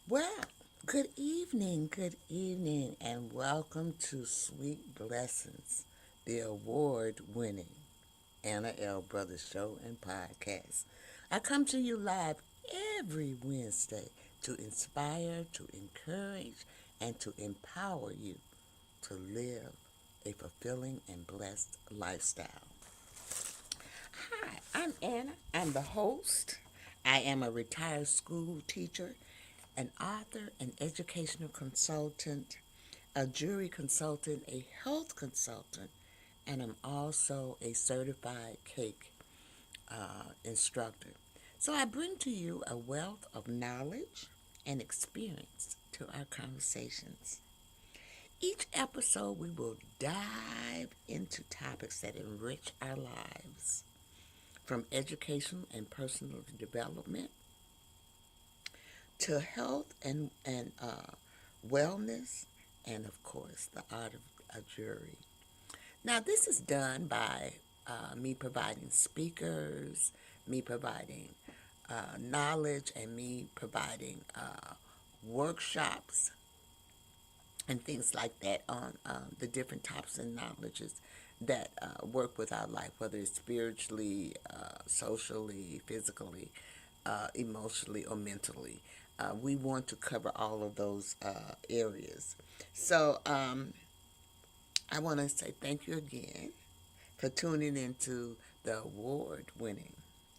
Well, good evening, and welcome to Sweet Blessings, the award-winning Anna L. Brothers Show and Podcast. I come to you live every Wednesday to inspire, to encourage, and to empower you to live a fulfilling and blessed lifestyle. Hi, I'm Anna. I'm the host. I am a retired school teacher, an author, an educational consultant, a jury consultant, a health consultant, and I'm also a certified cake instructor. So I bring to you a wealth of knowledge and experience to our conversations. Each episode, we will dive into topics that enrich our lives, from education and personal development to health and wellness, and of course, the art of a jury. Now, this is done by me providing speakers, me providing knowledge, and me providing workshops and things like that on the different topics and knowledges that work with our life, whether it's spiritually, socially, physically, emotionally, or mentally. We want to cover all of those areas. So I want to say thank you again for tuning into the award-winning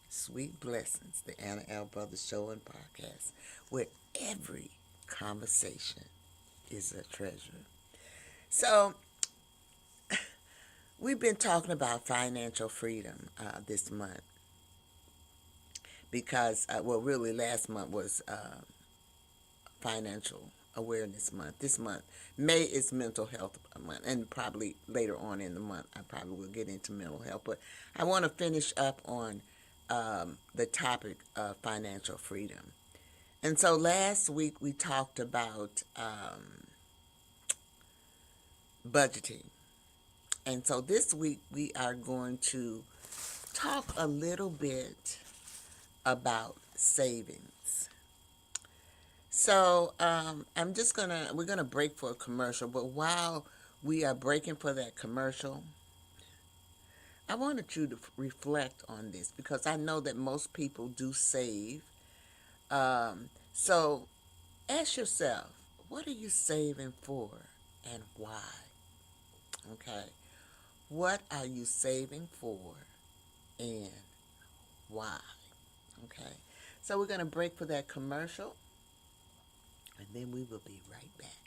Sweet Blessings, the Anna L. Brothers Show and Podcast, where every conversation is a treasure. So we've been talking about financial freedom this month because, really last month was Financial Awareness Month. This month, May is Mental Health Month, and probably later on in the month, I probably will get into mental health. But I want to finish up on the topic of financial freedom. And so last week we talked about budgeting. And so this week we are going to talk a little bit about savings. So we're gonna break for a commercial, but while we are breaking for that commercial, I wanted you to reflect on this because I know that most people do save. So ask yourself, what are you saving for and why? Okay. What are you saving for and why? Okay. So we're going to break for that commercial and then we will be right back.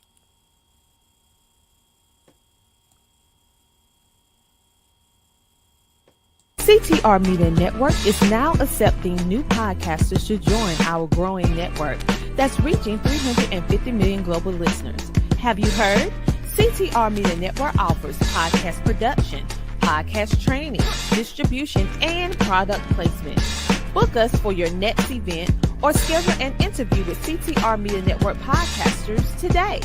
CTR Media Network is now accepting new podcasters to join our growing network that's reaching 350 million global listeners. Have you heard? CTR Media Network offers podcast production, podcast training, distribution, and product placement. Book us for your next event or schedule an interview with CTR Media Network podcasters today.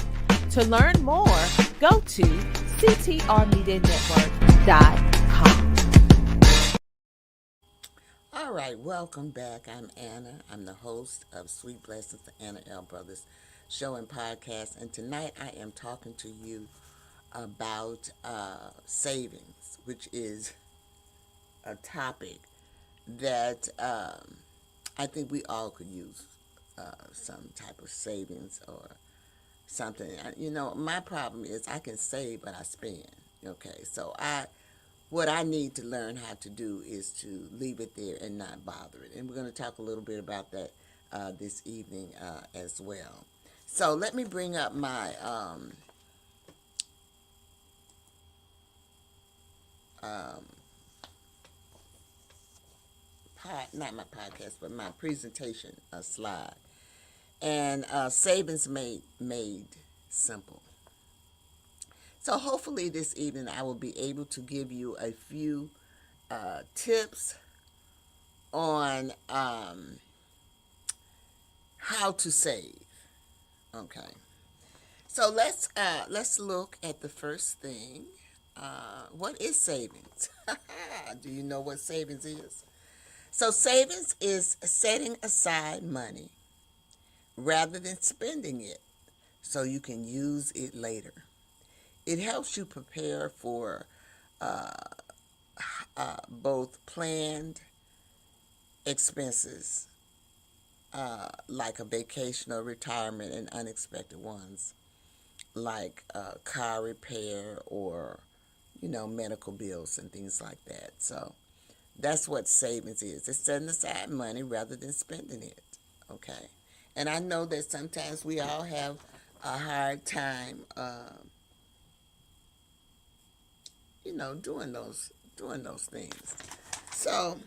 To learn more, go to ctrmedianetwork.com. All right, welcome back. I'm Anna. I'm the host of Sweet Blessings, the Anna L. Brothers Show and Podcast. And tonight I am talking to you about savings, which is a topic that I think we all could use some type of savings or something. My problem is I can save, but I spend. Okay, so what I need to learn how to do is to leave it there and not bother it. And we're going to talk a little bit about that this evening as well. So let me bring up my not my podcast, but my presentation slide. And savings made simple. So hopefully this evening I will be able to give you a few tips on how to save. Okay. So let's look at the first thing. What is savings? Do you know what savings is? So savings is setting aside money rather than spending it so you can use it later. It helps you prepare for both planned expenses like a vacation or retirement and unexpected ones like car repair or medical bills and things like that. So that's what savings is. It's setting aside money rather than spending it. Okay. And I know that sometimes we all have a hard time doing those things. So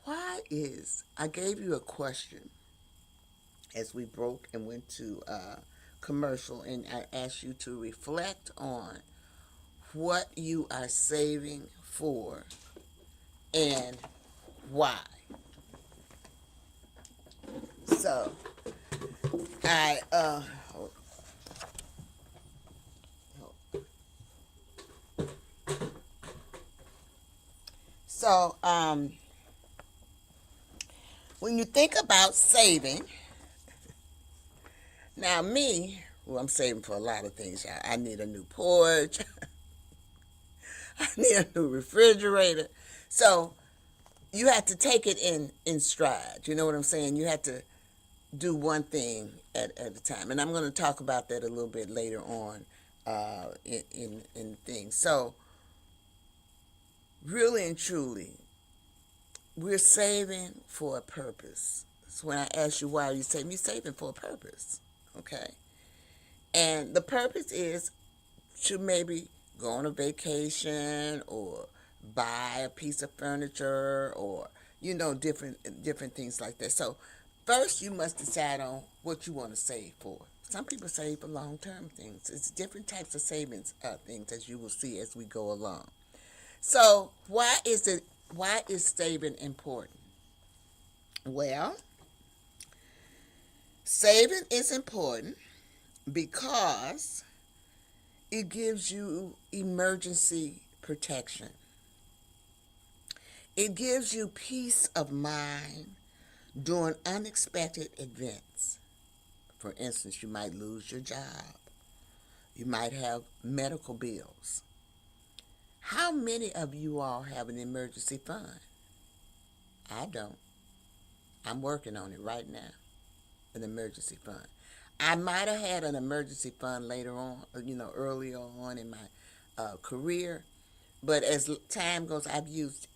I gave you a question as we broke and went to commercial, and I asked you to reflect on what you are saving for and why. So I so when you think about saving, now I'm saving for a lot of things, y'all. I need a new porch. I need a new refrigerator. So you have to take it in stride. You know what I'm saying? You have to do one thing at a time. And I'm going to talk about that a little bit later on in things. So really and truly, we're saving for a purpose. So when I ask you why are you saving, you're saving for a purpose. Okay? And the purpose is to maybe go on a vacation or buy a piece of furniture or different things like that. So first you must decide on what you want to save for. Some people save for long-term things. It's different types of savings things, as you will see as we go along. So why is saving important? Well, saving is important because it gives you emergency protection. It gives you peace of mind during unexpected events. For instance, you might lose your job. You might have medical bills. How many of you all have an emergency fund? I don't. I'm working on it right now, an emergency fund. I might have had an emergency fund later on, earlier on in my career, but as time goes, I've used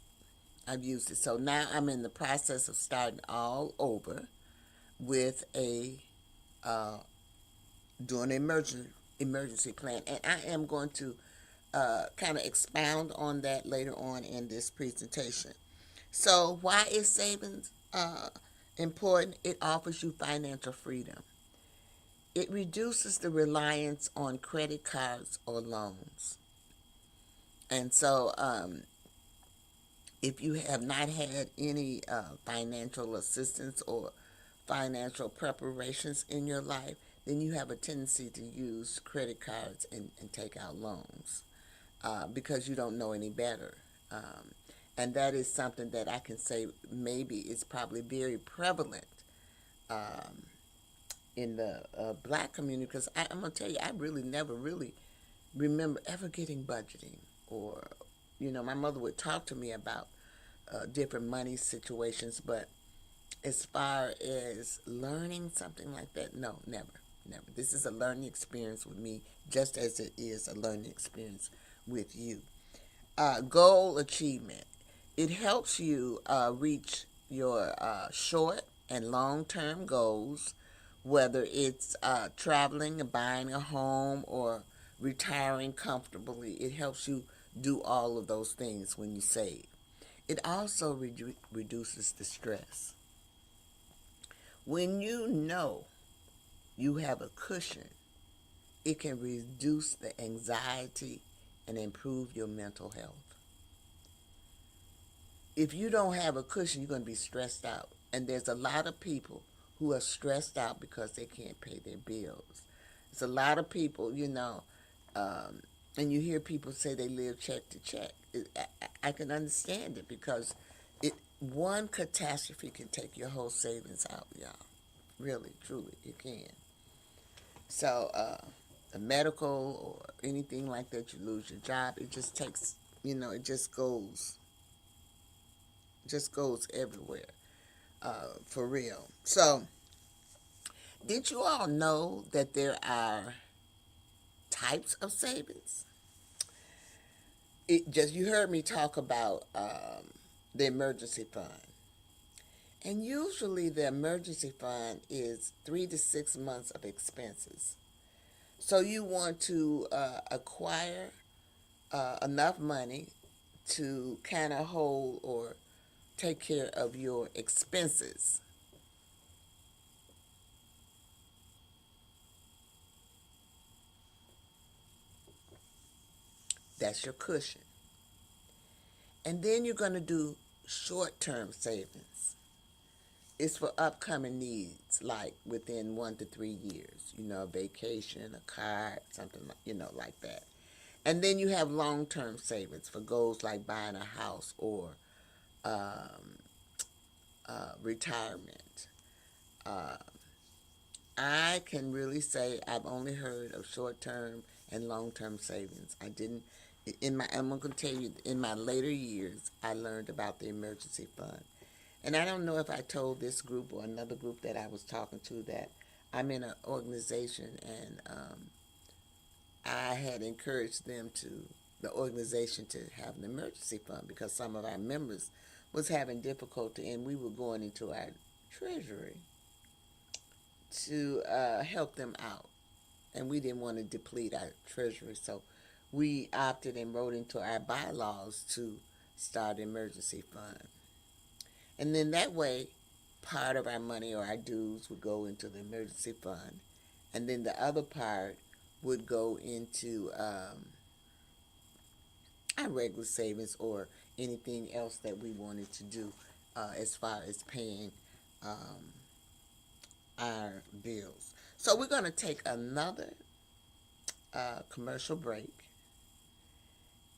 it. So now I'm in the process of starting all over with doing an emergency plan, and I am going to kind of expound on that later on in this presentation. So why is savings important? It offers you financial freedom. It reduces the reliance on credit cards or loans. And so if you have not had any financial assistance or financial preparations in your life, then you have a tendency to use credit cards and take out loans because you don't know any better. And that is something that I can say maybe is probably very prevalent in the black community, because I'm gonna tell you, I really never really remember ever getting budgeting, or my mother would talk to me about different money situations, but as far as learning something like that, no, never, never. This is a learning experience with me, just as it is a learning experience with you. Goal achievement. It helps you reach your short and long term goals, whether it's traveling, buying a home, or retiring comfortably. It helps you do all of those things when you save. It also reduces the stress. When you know you have a cushion, it can reduce the anxiety and improve your mental health. If you don't have a cushion, you're going to be stressed out. And there's a lot of people who are stressed out because they can't pay their bills. There's a lot of people, and you hear people say they live check to check. I can understand it, because one catastrophe can take your whole savings out, y'all. Really, truly, it can. So, a medical or anything like that, you lose your job, it just takes, it just goes everywhere, for real. So, did you all know that there are types of savings? You heard me talk about the emergency fund. And usually the emergency fund is 3 to 6 months of expenses. So you want to acquire enough money to kind of hold or take care of your expenses. That's your cushion. And then you're going to do short-term savings. It's for upcoming needs, like within 1 to 3 years. A vacation, a car, something like that. And then you have long-term savings for goals like buying a house or um, retirement. Uh, I can really say I've only heard of short-term and long-term savings. I didn't. I'm going to tell you, in my later years, I learned about the emergency fund. And I don't know if I told this group or another group that I was talking to that I'm in an organization, and I had encouraged the organization to have an emergency fund, because some of our members was having difficulty, and we were going into our treasury to help them out. And we didn't want to deplete our treasury, so we opted and wrote into our bylaws to start an emergency fund. And then that way, part of our money or our dues would go into the emergency fund, and then the other part would go into our regular savings or anything else that we wanted to do as far as paying our bills. So we're going to take another commercial break,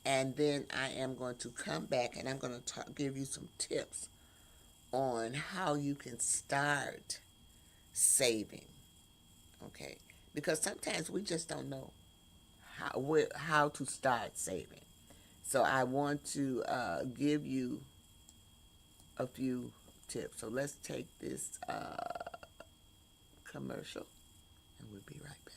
and then I am going to come back and I'm going to give you some tips on how you can start saving. Okay, because sometimes we just don't know how to start saving. So I want to give you a few tips. So let's take this commercial, and we'll be right back.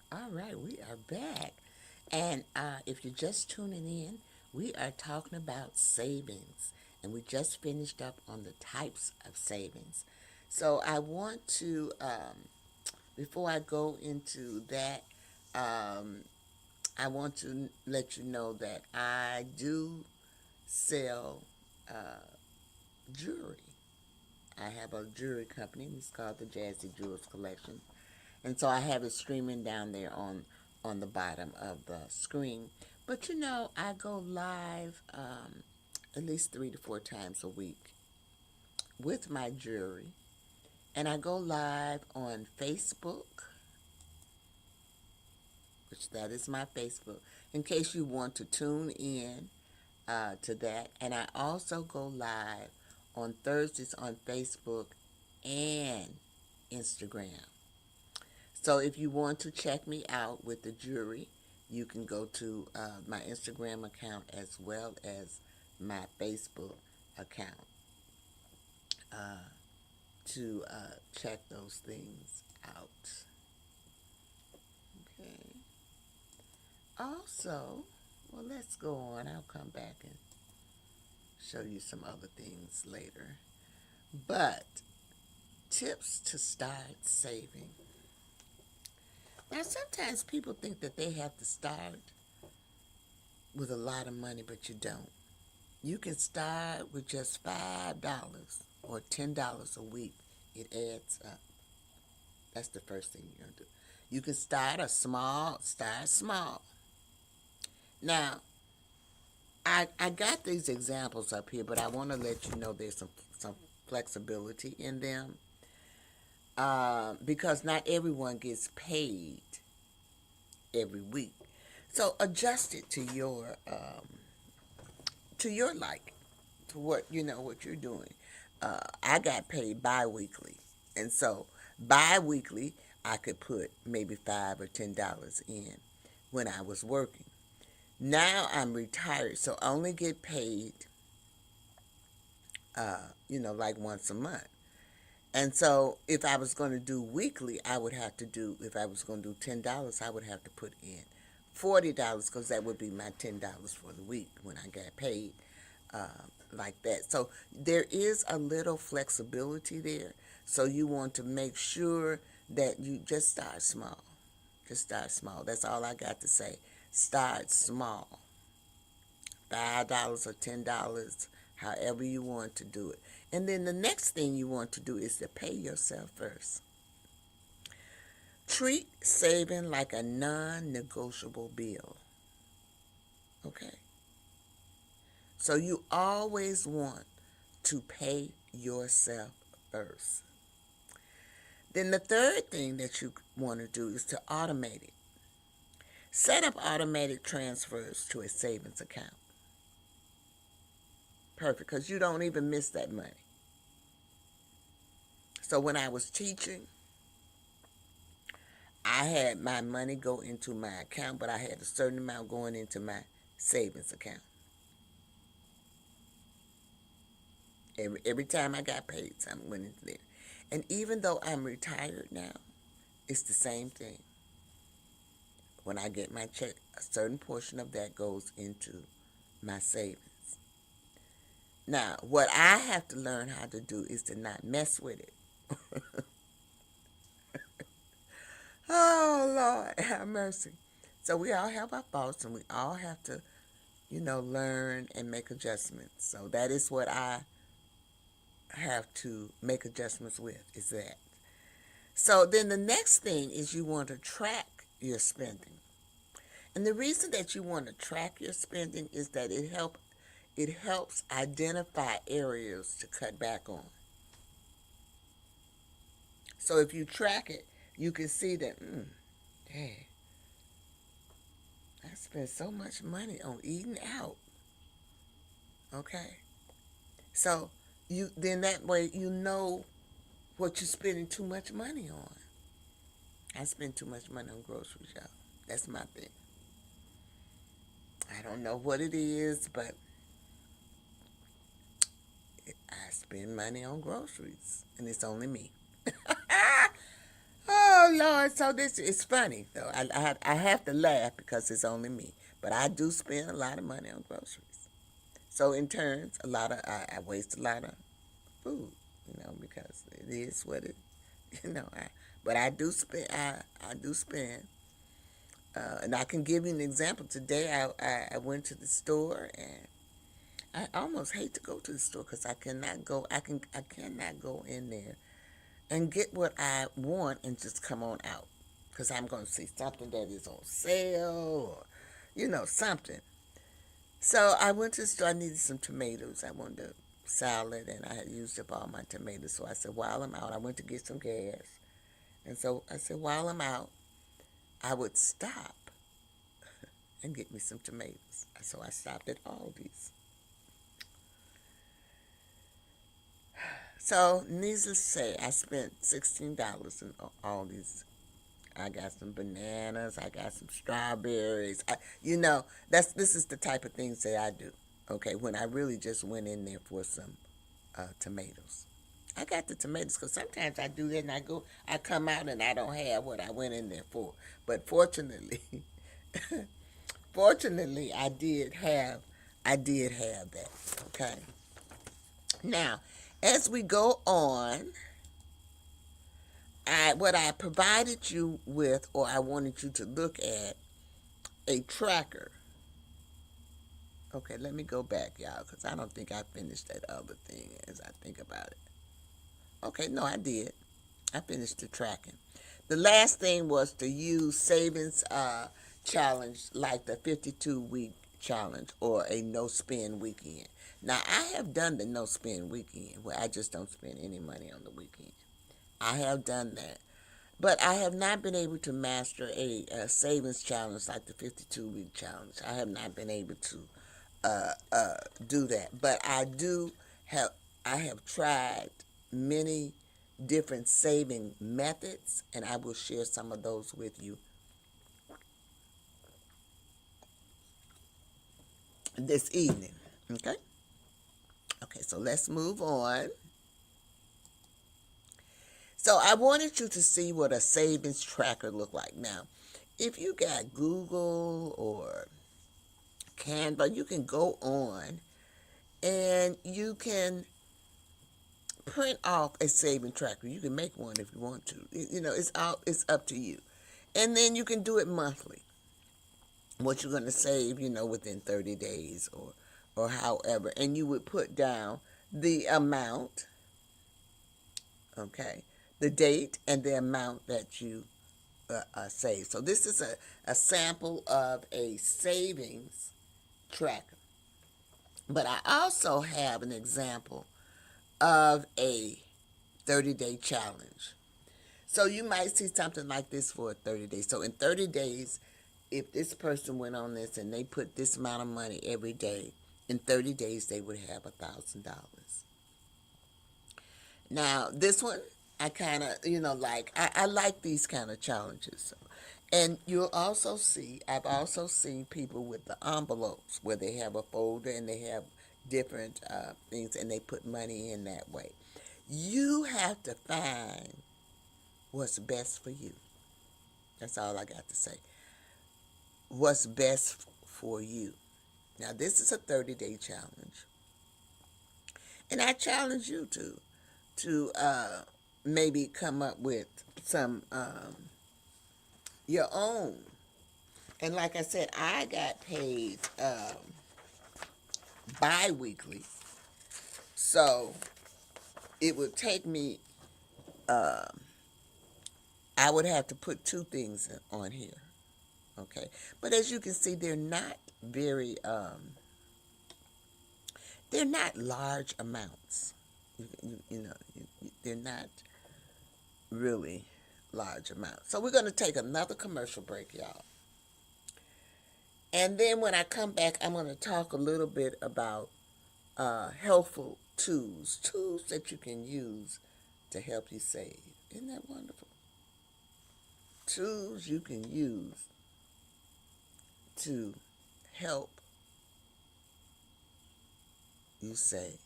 All right, we are back. And if you're just tuning in, we are talking about savings. and we just finished up on the types of savings. So I want to, before I go into that, um, I want to let you know that I do sell jewelry. I have a jewelry company. It's called the Jazzy Jewels Collection, and so I have it streaming down there on the bottom of the screen. But I go live at least 3 to 4 times a week with my jewelry, and I go live on Facebook, which that is my Facebook, in case you want to tune in to that. And I also go live on Thursdays on Facebook and Instagram. So if you want to check me out with the jewelry, you can go to my Instagram account as well as my Facebook account to check those things out. Okay. Also, well, let's go on. I'll come back and show you some other things later. But tips to start saving. Now, sometimes people think that they have to start with a lot of money, but you don't. You can start with just $5 or $10 a week. It adds up. That's the first thing you're going to do. You can start small. Now, I got these examples up here, but I want to let you know there's some flexibility in them because not everyone gets paid every week. So adjust it to your liking, to what you're doing. I got paid bi-weekly, and so bi-weekly I could put maybe $5 or $10 in when I was working. Now I'm retired, so I only get paid, like once a month. And so if I was going to do weekly, if I was going to do $10, I would have to put in $40 because that would be my $10 for the week when I got paid like that. So there is a little flexibility there. So you want to make sure that you just start small. Just start small. That's all I got to say. Start small. $5 or $10, however you want to do it. And then the next thing you want to do is to pay yourself first. Treat saving like a non-negotiable bill. Okay? So you always want to pay yourself first. Then the third thing that you want to do is to automate it. Set up automatic transfers to a savings account. Perfect, because you don't even miss that money. So when I was teaching, I had my money go into my account, but I had a certain amount going into my savings account. Every time I got paid, something went into there. And even though I'm retired now, it's the same thing. When I get my check, a certain portion of that goes into my savings. Now, what I have to learn how to do is to not mess with it. Oh, Lord, have mercy. So we all have our faults, and we all have to, learn and make adjustments. So that is what I have to make adjustments with, is that. So then the next thing is you want to track your spending. And the reason that you want to track your spending is that it helps identify areas to cut back on. So if you track it, you can see that, dang, I spent so much money on eating out. Okay? So then that way you know what you're spending too much money on. I spend too much money on groceries, y'all. That's my thing. I don't know what it is, but I spend money on groceries, and it's only me. Oh, Lord, so this is funny, though. I have to laugh because it's only me, but I do spend a lot of money on groceries. So in turns, I waste a lot of food, because it is what it, you know. But I do spend. I do spend. And I can give you an example. Today, I went to the store, and I almost hate to go to the store because I cannot go. I cannot go in there and get what I want and just come on out because I'm going to see something that is on sale or something. So I went to the store. I needed some tomatoes. I wanted a salad, and I had used up all my tomatoes. So I said, while I'm out, I went to get some gas. And so I said, while I'm out, I would stop and get me some tomatoes. So I stopped at Aldi's. So, needless to say, I spent $16 in Aldi's. I got some bananas. I got some strawberries. This is the type of things that I do. Okay, when I really just went in there for some tomatoes. I got the tomatoes because sometimes I do that and I come out and I don't have what I went in there for. But fortunately, I did have that. Okay. Now, as we go on, what I provided you with, or I wanted you to look at, a tracker. Okay, let me go back, y'all, because I don't think I finished that other thing as I think about it. Okay, no, I did. I finished the tracking. The last thing was to use savings challenge like the 52-week challenge or a no-spend weekend. Now, I have done the no-spend weekend where I just don't spend any money on the weekend. I have done that. But I have not been able to master a savings challenge like the 52-week challenge. I have not been able to do that. But I have tried many different saving methods, and I will share some of those with you this evening. Okay? Okay, so let's move on. So I wanted you to see what a savings tracker look like. Now, if you got Google or Canva, you can go on and you can print off a saving tracker. You can make one if you want to. It's up to you. And then you can do it monthly. What you're going to save, within 30 days or however. And you would put down the amount, okay, the date and the amount that you save. So this is a sample of a savings tracker. But I also have an example of a 30-day challenge. So you might see something like this for 30 days. So in 30 days, if this person went on this and they put this amount of money every day, in 30 days they would have $1,000. Now, this one, I kind of, I like these kind of challenges. And you'll also see, I've also seen people with the envelopes where they have a folder and they have different things and they put money in that way. You have to find what's best for you. That's all I got to say. What's best for you. Now, this is a 30-day challenge. And I challenge you to maybe come up with some your own. And like I said, I got paid bi-weekly. So it would take me, I would have to put two things on here. Okay. But as you can see, they're not very, they're not large amounts. They're not really large amounts. So we're going to take another commercial break, y'all. And then when I come back, I'm going to talk a little bit about helpful tools that you can use to help you save. Isn't that wonderful? Tools you can use to help you save.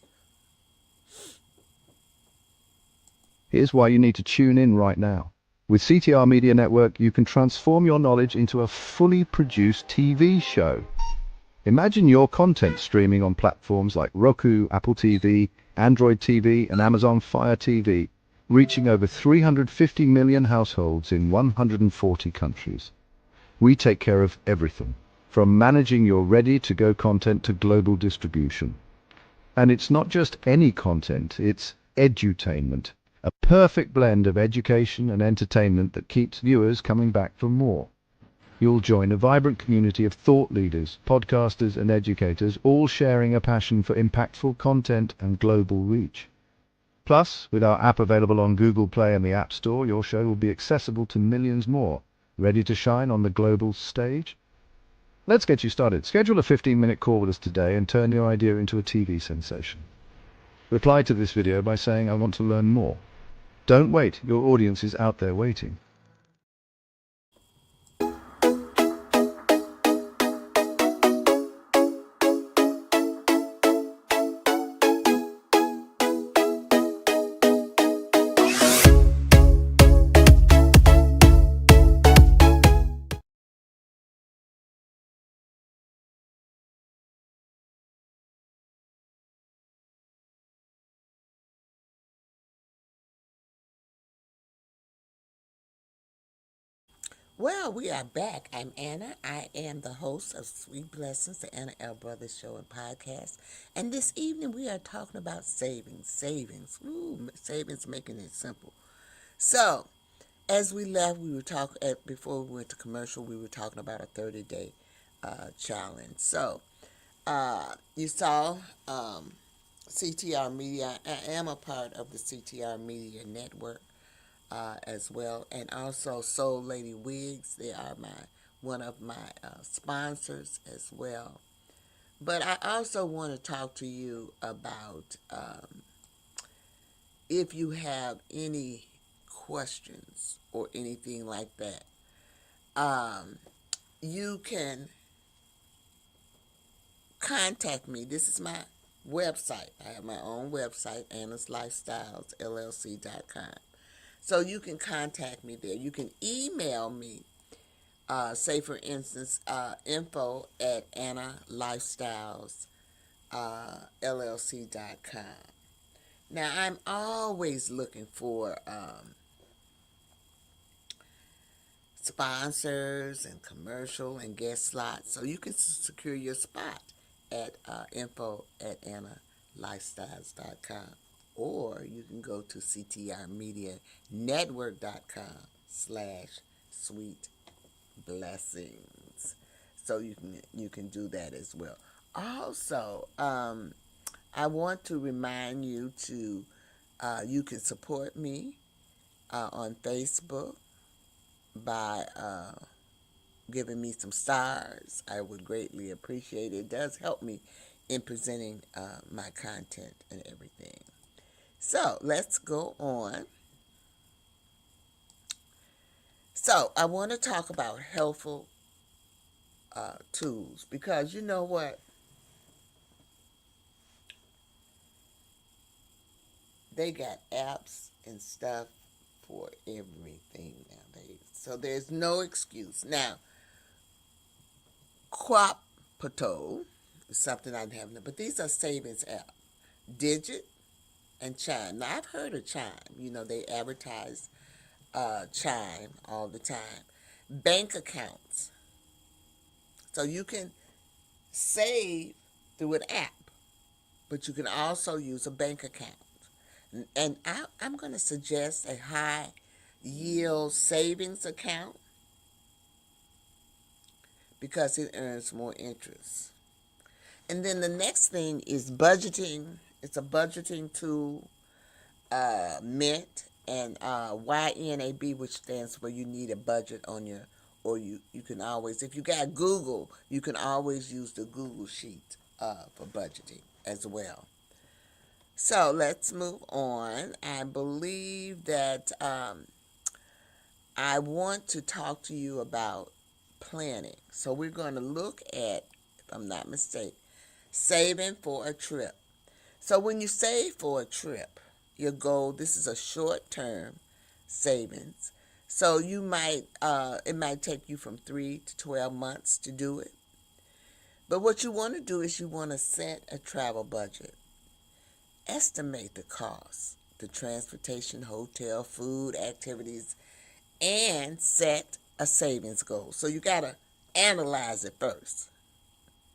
Here's why you need to tune in right now. With CTR Media Network, you can transform your knowledge into a fully produced TV show. Imagine your content streaming on platforms like Roku, Apple TV, Android TV, and Amazon Fire TV, reaching over 350 million households in 140 countries. We take care of everything, from managing your ready-to-go content to global distribution. And it's not just any content, it's edutainment, a perfect blend of education and entertainment that keeps viewers coming back for more. You'll join a vibrant community of thought leaders, podcasters, and educators, all sharing a passion for impactful content and global reach. Plus, with our app available on Google Play and the App Store, your show will be accessible to millions more, ready to shine on the global stage. Let's get you started. Schedule a 15-minute call with us today and turn your idea into a TV sensation. Reply to this video by saying, "I want to learn more." Don't wait, your audience is out there waiting. Well, we are back. I'm Anna. I am the host of Sweet Blessings, the Anna L. Brothers Show and Podcast. And this evening we are talking about savings. Savings, making it simple. So, as we left, we were talking, before we went to commercial, we were talking about a 30-day challenge. So, you saw CTR Media. I am a part of the CTR Media Network. As well, and also Soul Lady Wigs. They are one of my sponsors as well. But I also want to talk to you about if you have any questions or anything like that. You can contact me. This is my website. I have my own website, AnnasLifestylesLLC.com. So you can contact me there. You can email me, say for instance, info at AnnalifestylesLLC.com. Now I'm always looking for sponsors and commercial and guest slots, so you can secure your spot at info at AnnalifeStyles.com. Or you can go to ctrmedianetwork.com/sweet blessings. So you can do that as well. Also, I want to remind you to you can support me on Facebook by giving me some stars. I would greatly appreciate it. It does help me in presenting my content and everything. So let's go on. So I want to talk about helpful tools, because you know what? They got apps and stuff for everything nowadays. So there's no excuse. Now, Crop Patrol is something I'd have, but these are savings apps. Digit and Chime. Now, I've heard of Chime. You know, they advertise Chime all the time. Bank accounts. So you can save through an app, but you can also use a bank account. And I'm going to suggest a high yield savings account because it earns more interest. And then the next thing is budgeting. It's a budgeting tool, Mint, and YNAB, which stands for you need a budget on your, or you can always, if you got Google, you can always use the Google Sheet for budgeting as well. So let's move on. I believe that I want to talk to you about planning. So we're going to look at, if I'm not mistaken, saving for a trip. So when you save for a trip, your goal, this is a short-term savings. So you might, it might take you from 3 to 12 months to do it. But what you want to do is you want to set a travel budget. Estimate the cost, the transportation, hotel, food, activities, and set a savings goal. So you got to analyze it first.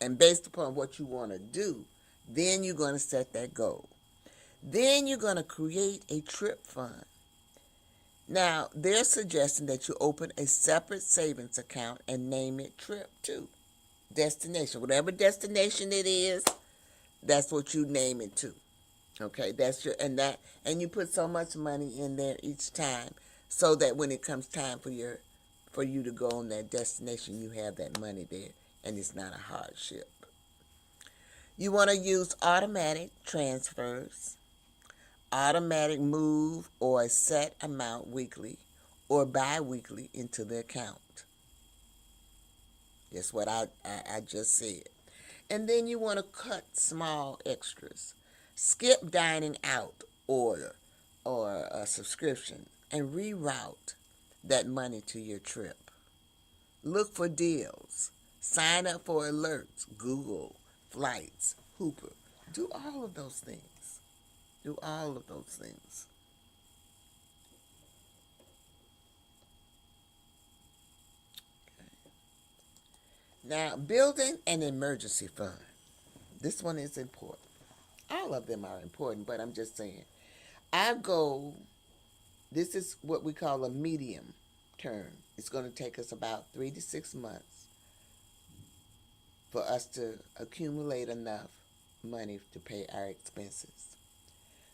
And based upon what you want to do, then you're going to set that goal. Then you're going to create a trip fund. Now, they're suggesting that you open a separate savings account and name it Trip to Destination. Whatever destination it is, that's what you name it to. Okay, that's your and you put so much money in there each time so that when it comes time for you to go on that destination, you have that money there and it's not a hardship. You want to use automatic transfers, automatic move or a set amount weekly or bi-weekly into the account. That's what I just said. And then you want to cut small extras. Skip dining out or a subscription and reroute that money to your trip. Look for deals. Sign up for alerts. Google, flights, Hooper. Do all of those things. Do all of those things. Now, building an emergency fund. This one is important. All of them are important, but I'm just saying. Our goal, this is what we call a medium term. It's going to take us about 3 to 6 months for us to accumulate enough money to pay our expenses.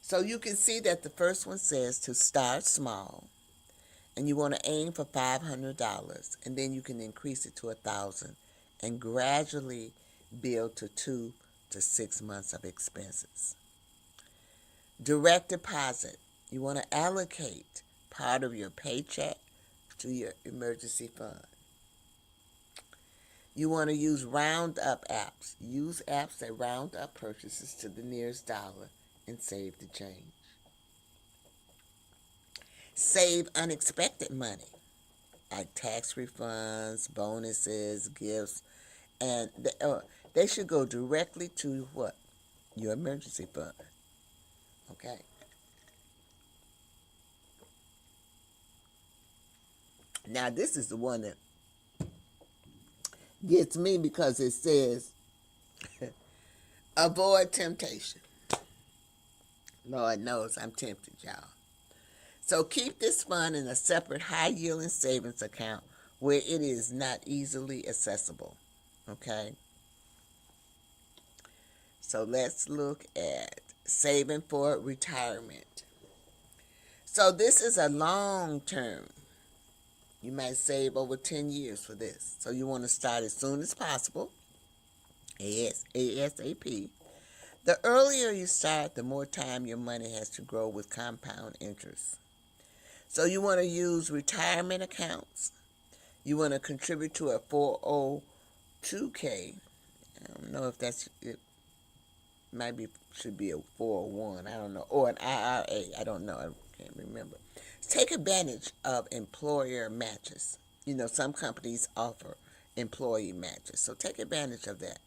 So you can see that the first one says to start small, and you want to aim for $500, and then you can increase it to $1,000 and gradually build to 2 to 6 months of expenses. Direct deposit. You want to allocate part of your paycheck to your emergency fund. You want to use round-up apps. Use apps that round up purchases to the nearest dollar and save the change. Save unexpected money, like tax refunds, bonuses, gifts, and they should go directly to what? Your emergency fund. Okay? Now, this is the one that gets me because it says, avoid temptation. Lord knows I'm tempted, y'all. So keep this fund in a separate high-yielding savings account where it is not easily accessible. Okay? So let's look at saving for retirement. So this is a long term. You might save over 10 years for this. So you want to start as soon as possible, ASAP. The earlier you start, the more time your money has to grow with compound interest. So you want to use retirement accounts. You want to contribute to a 402k. I don't know if that's it. Should be a 401. I don't know. Or an IRA. I don't know. I can't remember. Take advantage of employer matches. You know, some companies offer employee matches. So take advantage of that.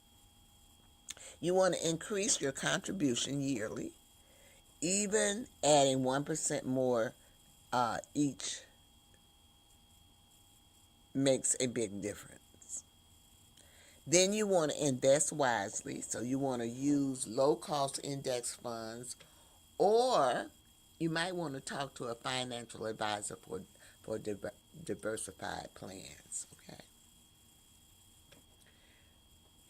You want to increase your contribution yearly. Even adding 1% more each makes a big difference. Then you want to invest wisely. So you want to use low-cost index funds, or you might want to talk to a financial advisor for diversified plans. Okay.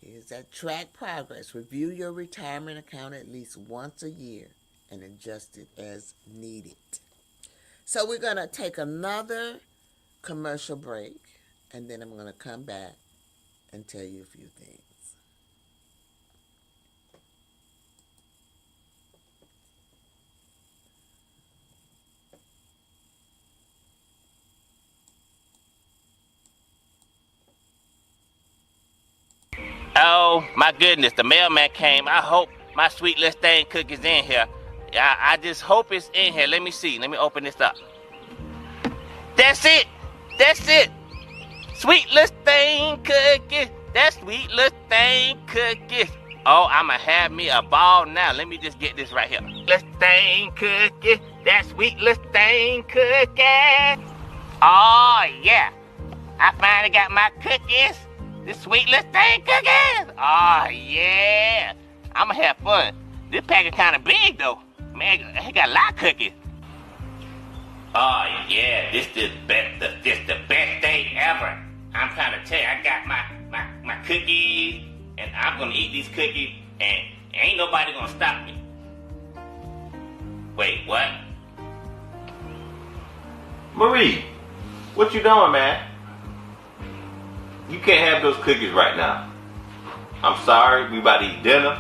Here's that track progress. Review your retirement account at least once a year and adjust it as needed. So we're going to take another commercial break, and then I'm going to come back and tell you a few things. Oh my goodness, the mailman came. I hope my sweet little thing cookie's in here. I just hope it's in here. Let me see. Let me open this up. That's it. That's it. Sweet little thing cookie. that sweet little thing cookies. Oh, I'ma have me a ball now. Let me just get this right here. Little thing cookies, that sweet little thing cookies. Oh, yeah. I finally got my cookies. This sweet little thing cookies. Oh, yeah. I'ma have fun. This package kind of big, though. Man, it got a lot of cookies. Oh, yeah. This the best day ever. I'm trying to tell you, I got my cookies, and I'm gonna eat these cookies, and ain't nobody gonna stop me. Wait, what? Marie, what you doing, man? You can't have those cookies right now. I'm sorry, we about to eat dinner.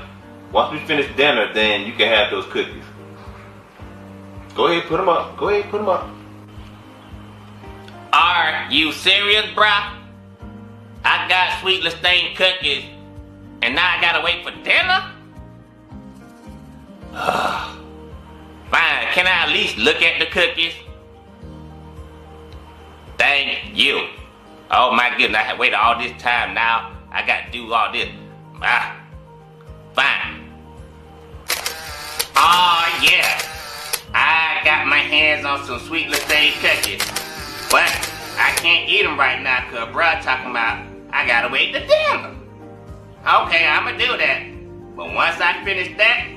Once we finish dinner, then you can have those cookies. Go ahead, put them up. Go ahead, put them up. Are you serious, bruh? I got sweet Lestain cookies, and now I gotta wait for dinner? Fine, can I at least look at the cookies? Thank you. Oh my goodness, I have waited all this time now. I gotta do all this. Fine. Oh yeah. I got my hands on some sweet Lestain cookies. But I can't eat them right now because bruh talking about I gotta wait to dinner. Okay, I'ma do that. But once I finish that,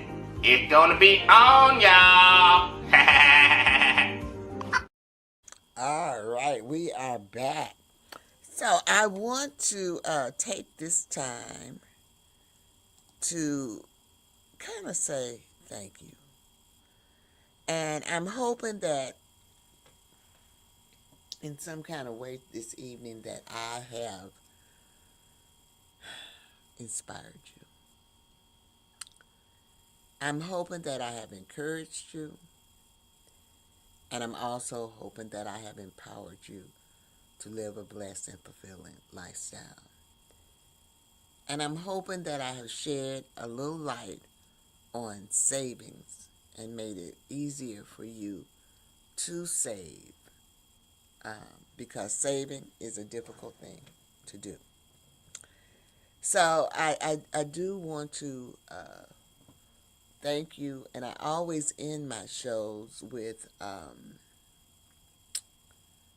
it's gonna be on, y'all. All right, we are back. So I want to take this time to kind of say thank you. And I'm hoping that in some kind of way this evening that I have inspired you. I'm hoping that I have encouraged you. And I'm also hoping that I have empowered you to live a blessed and fulfilling lifestyle. And I'm hoping that I have shed a little light on savings and made it easier for you to save. Because saving is a difficult thing to do. So I do want to thank you, and I always end my shows with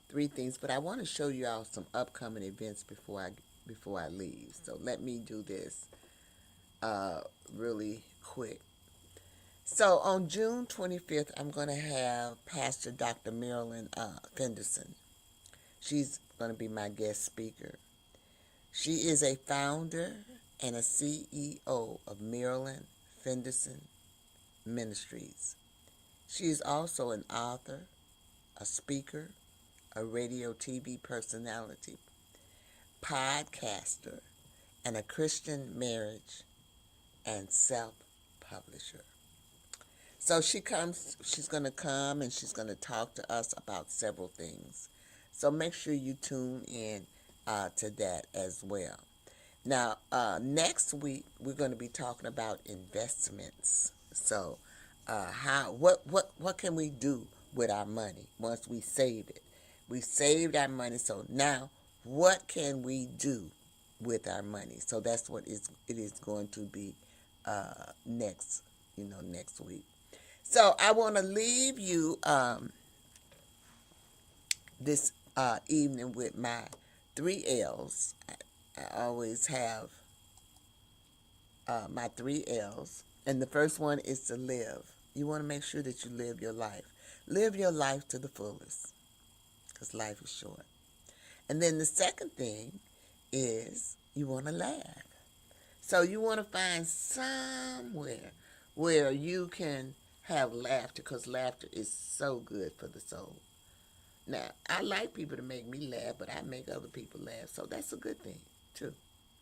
3 things, but I want to show you all some upcoming events before I leave. So let me do this really quick. So on June 25th, I'm going to have Pastor Dr. Marilyn Fenderson. She's going to be my guest speaker. She is a founder and a CEO of Marilyn Fenderson Ministries. She is also an author, a speaker, a radio TV personality, podcaster, and a Christian marriage and self-publisher. So she's going to come and she's going to talk to us about several things. So make sure you tune in to that as well. Now, next week we're going to be talking about investments. So, what can we do with our money once we saved it? We saved our money. So now, what can we do with our money? So that's what it is going to be next week. So I want to leave you this evening with my 3 L's. I always have my 3 L's. And the first one is to live. You want to make sure that you live your life. Live your life to the fullest, because life is short. And then the second thing is you want to laugh. So you want to find somewhere where you can have laughter, because laughter is so good for the soul. Now, I like people to make me laugh, but I make other people laugh. So that's a good thing, too.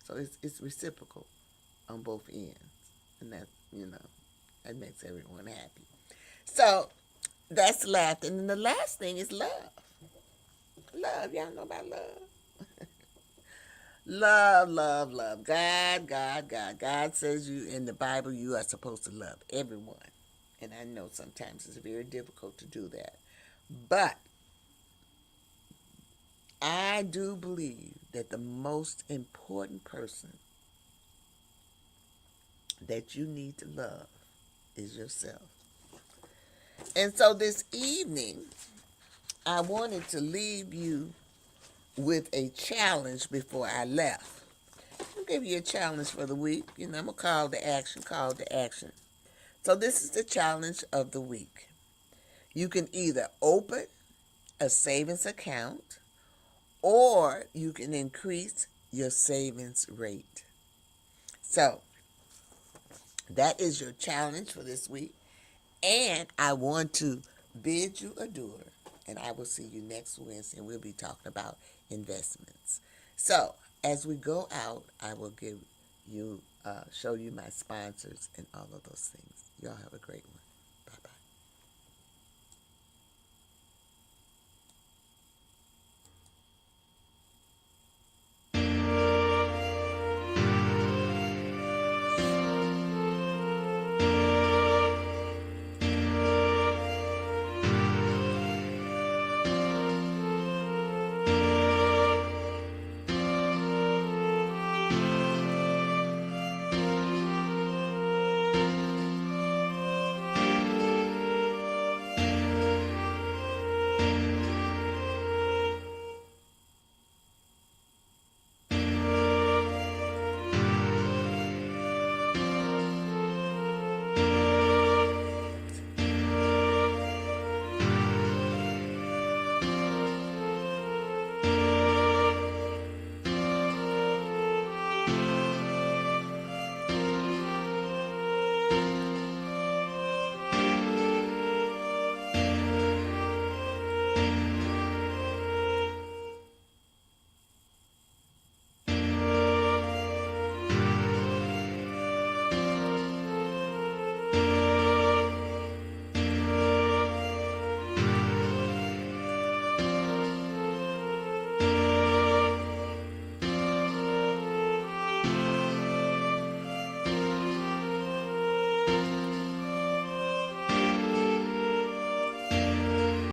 So it's reciprocal on both ends. And that, that makes everyone happy. So that's laughter. And then the last thing is love. Love. Y'all know about love? Love, love, love. God, God, God. God says you in the Bible you are supposed to love everyone. And I know sometimes it's very difficult to do that. But I do believe that the most important person that you need to love is yourself. And so this evening, I wanted to leave you with a challenge before I left. I'll give you a challenge for the week. I'm going to call to action. So this is the challenge of the week. You can either open a savings account or you can increase your savings rate. So that is your challenge for this week. And I want to bid you adieu. And I will see you next Wednesday, and we'll be talking about investments. So as we go out, I will show you my sponsors and all of those things. Y'all have a great one.